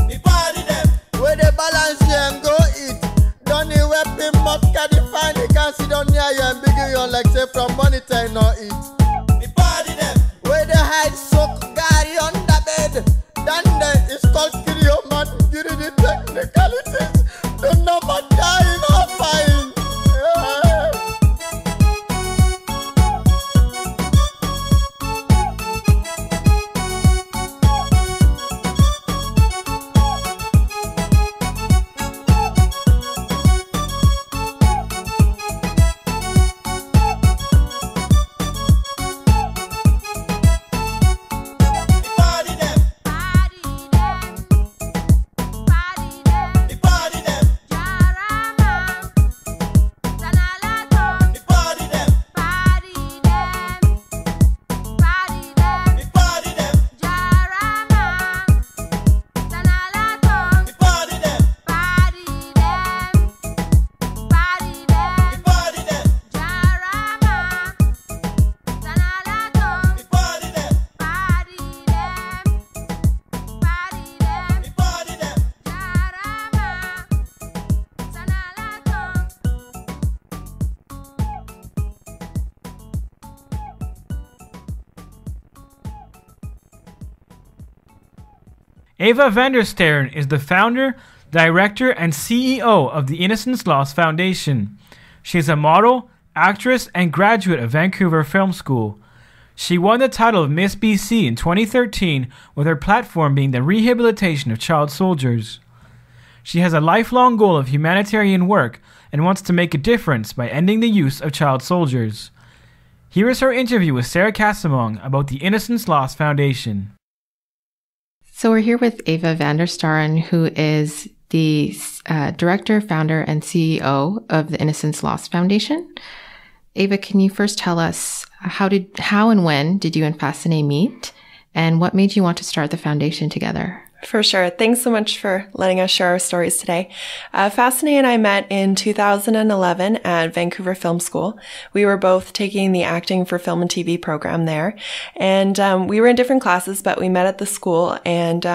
mi body them Where they balance you and go eat. Don't you weapon must carry fine. You can sit down near you and biggie you like say from money time no eat. mi body them Where they hide soak Gary on the bed. Then there is called Kirio man. Give it the technicalities. Don't know what dying or fine. Yeah. mi body them mi body them mi body them mi body them mi body them mi body them mi body them mi body them Ava Vanderstern is the founder, director, and CEO of the Innocence Lost Foundation. She is a model, actress, and graduate of Vancouver Film School. She won the title of Miss BC in 2013, with her platform being the rehabilitation of child soldiers. She has a lifelong goal of humanitarian work and wants to make a difference by ending the use of child soldiers. Here is her interview with Sarah Casamong about the Innocence Lost Foundation. So we're here with Ava van der Staren, who is the director, founder, and CEO of the Innocence Lost Foundation. Ava, can you first tell us how and when did you and Fazineh meet, and what made you want to start the foundation together? For sure. Thanks so much for letting us share our stories today. Fazineh and I met in 2011 at Vancouver Film School. We were both taking the acting for film and TV program there. And we were in different classes, but we met at the school and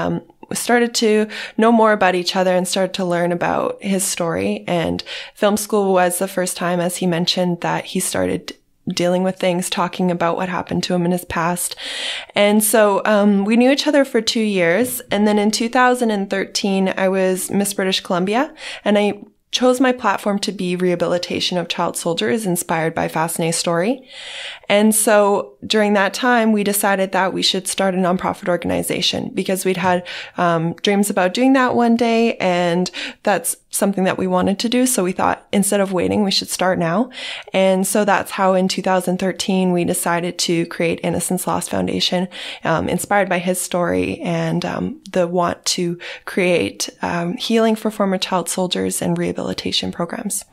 started to know more about each other and started to learn about his story. And film school was the first time, as he mentioned, that he started dealing with things, talking about what happened to him in his past. And so we knew each other for 2 years. And then in 2013, I was Miss British Columbia, and I chose my platform to be rehabilitation of child soldiers, inspired by Fazineh's story. And so during that time, we decided that we should start a nonprofit organization because we'd had dreams about doing that one day, and that's something that we wanted to do. So we thought, instead of waiting, we should start now. And so that's how in 2013, we decided to create Innocence Lost Foundation, inspired by his story and the want to create healing for former child soldiers and rehabilitation programs.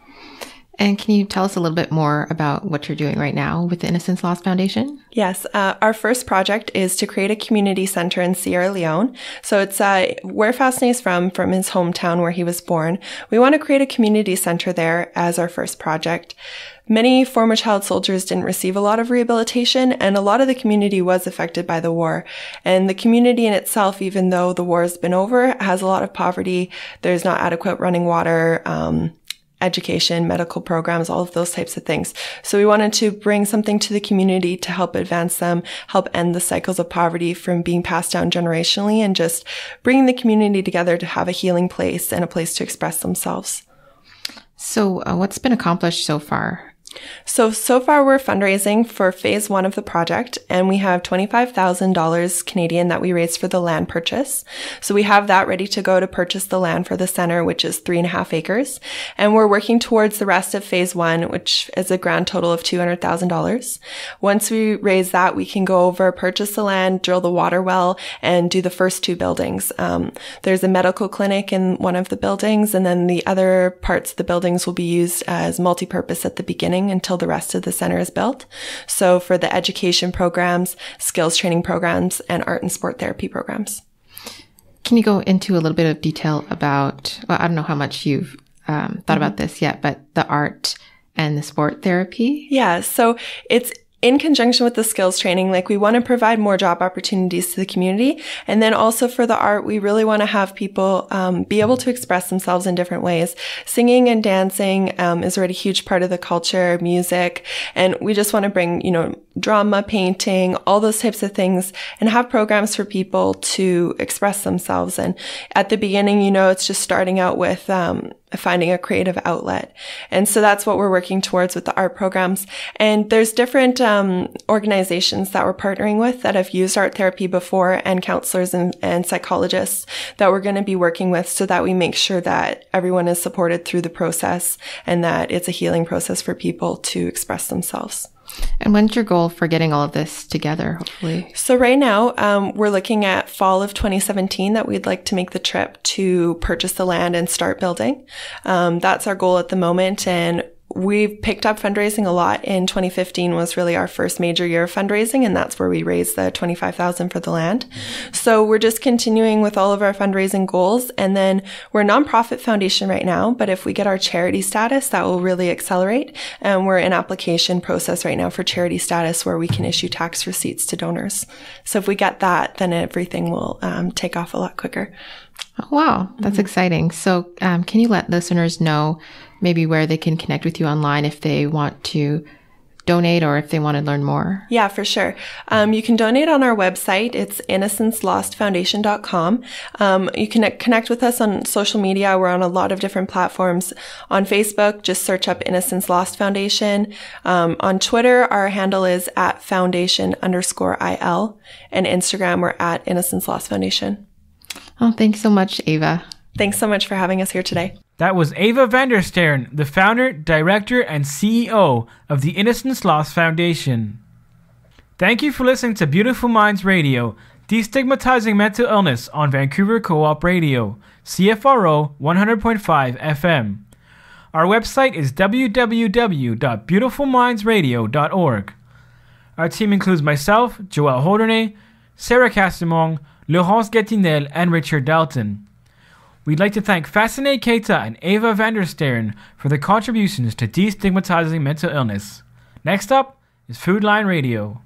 And can you tell us a little bit more about what you're doing right now with the Innocence Lost Foundation? Yes. Our first project is to create a community center in Sierra Leone. So it's where Fazineh is from his hometown where he was born. We want to create a community center there as our first project. Many former child soldiers didn't receive a lot of rehabilitation, and a lot of the community was affected by the war. And the community in itself, even though the war has been over, has a lot of poverty. There's not adequate running water, education, medical programs, all of those types of things. So we wanted to bring something to the community to help advance them, help end the cycles of poverty from being passed down generationally, and just bringing the community together to have a healing place and a place to express themselves. So what's been accomplished so far? So far we're fundraising for phase 1 of the project, and we have $25,000 Canadian that we raised for the land purchase. So we have that ready to go to purchase the land for the center, which is 3.5 acres. And we're working towards the rest of phase 1, which is a grand total of $200,000. Once we raise that, we can go over, purchase the land, drill the water well, and do the first 2 buildings. There's a medical clinic in one of the buildings, and then the other parts of the buildings will be used as multi-purpose at the beginning until the rest of the center is built. So for the education programs, skills training programs, and art and sport therapy programs. Can you go into a little bit of detail about, well, I don't know how much you've thought about this yet, but the art and the sport therapy? Yeah, so it's in conjunction with the skills training. Like, we want to provide more job opportunities to the community. And then also for the art, we really want to have people be able to express themselves in different ways. Singing and dancing is already a huge part of the culture, music. And we just want to bring, drama, painting, all those types of things, and have programs for people to express themselves. And at the beginning, it's just starting out with finding a creative outlet. And so that's what we're working towards with the art programs. And there's different organizations that we're partnering with that have used art therapy before, and counselors and psychologists that we're going to be working with, so that we make sure that everyone is supported through the process and that it's a healing process for people to express themselves. And when's your goal for getting all of this together, hopefully? So right now, we're looking at fall of 2017 that we'd like to make the trip to purchase the land and start building. That's our goal at the moment. And we've picked up fundraising a lot. In 2015 was really our first major year of fundraising, and that's where we raised the $25,000 for the land. So we're just continuing with all of our fundraising goals. And then we're a nonprofit foundation right now, but if we get our charity status, that will really accelerate. And we're in application process right now for charity status, where we can issue tax receipts to donors. So if we get that, then everything will take off a lot quicker. Oh, wow. That's exciting. So can you let listeners know maybe where they can connect with you online if they want to donate or if they want to learn more? Yeah, for sure. You can donate on our website. It's innocencelostfoundation.com. You can connect with us on social media. We're on a lot of different platforms. On Facebook, just search up Innocence Lost Foundation. On Twitter, our handle is @foundation_IL. And Instagram, we're @Innocence Lost Foundation. Oh, thanks so much, Ava. Thanks so much for having us here today. That was Ava Vanderstern, the founder, director, and CEO of the Innocence Lost Foundation. Thank you for listening to Beautiful Minds Radio, destigmatizing mental illness on Vancouver Co-op Radio, CFRO 100.5 FM. Our website is www.beautifulmindsradio.org. Our team includes myself, Joelle Holdernay, Sarah Casimong, Laurence Gettinel, and Richard Dalton. We'd like to thank Fazineh Keita and Ava Vanderstern for their contributions to destigmatizing mental illness. Next up is Food Line Radio.